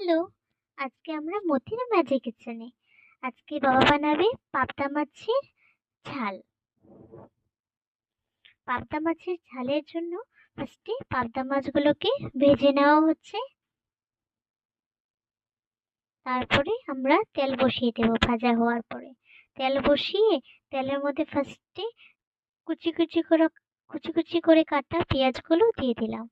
Hello, আজকে আমরা মতির ম্যাজিক কিচেনে। আজকে বাবা বানাবে পাবদা মাছের ঝাল। পাবদা মাছের ঝালের জন্য ফার্স্টে পাবদা মাছগুলোকে ভেজে নেওয়া হচ্ছে। তারপরে আমরা তেল বসিয়ে দেবো ভাজা হওয়ার পরে। তেল বসিয়ে তেলের মধ্যে ফার্স্টে কুচি কুচি করে কুচি কুচি করে কাটা পেঁয়াজগুলো দিয়ে দিলাম।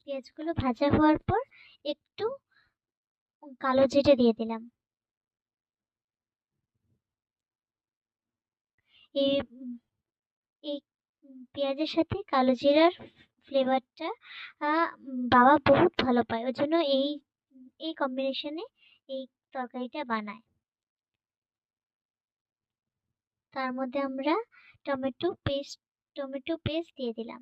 পেঁয়াজগুলো ভাজা হওয়ার পর একটু কালো জিরে দিয়ে দিলাম। এই এই পেঁয়াজের সাথে কালো জিরার ফ্লেভারটা বাবা বহুত ভালো পায়, ওই জন্য এই এই কম্বিনেশনে এই তরকারিটা বানায়। তার মধ্যে আমরা টমেটো পেস্ট টমেটো পেস্ট দিয়ে দিলাম।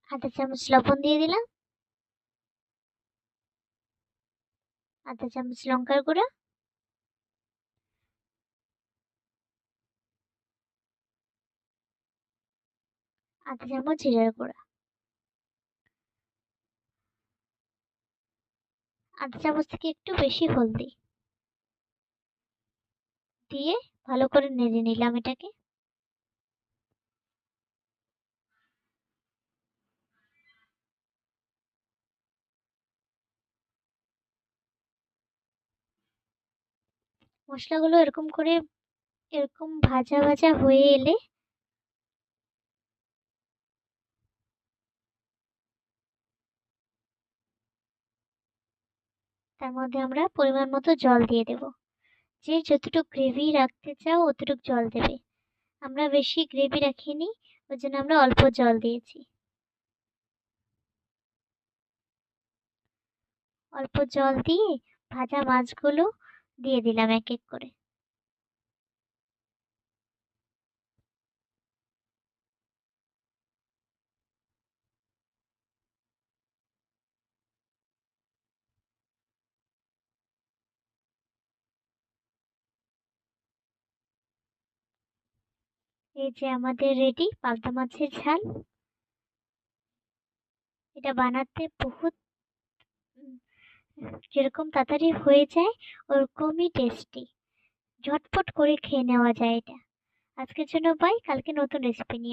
আধা চামচ লবণ দিয়ে দিলাম। আধা চামচ লঙ্কার গুঁড়া। আধা চামচ জিরার গুঁড়া। আধা চামচ থেকে একটু বেশি হলদি দিয়ে ভালো করে নেড়ে নিলাম এটাকে। মশলাগুলো এরকম ভাজা ভাজা হয়ে এলে তার মধ্যে আমরা পরিমাণ মতো জল দিয়ে দেব। যে যতটুকু গ্রেভি রাখতে চাও অতটুকু জল দেবে। আমরা বেশি গ্রেভি রাখিনি, ওই জন্য আমরা অল্প জল দিয়েছি। অল্প জল দিয়ে ভাজা মাছগুলো দিয়ে দিলাম এক এক করে। এই যে আমাদের রেডি পাবদা মাছের ঝাল। এটা বানাতে বহুত যেরকম তাড়াতাড়ি হয়ে যায় ওরকমই টেস্টি। ঝটপট করে খেয়ে নেওয়া যায় এটা। আজকের জন্য বাই, কালকে নতুন রেসিপি নিয়ে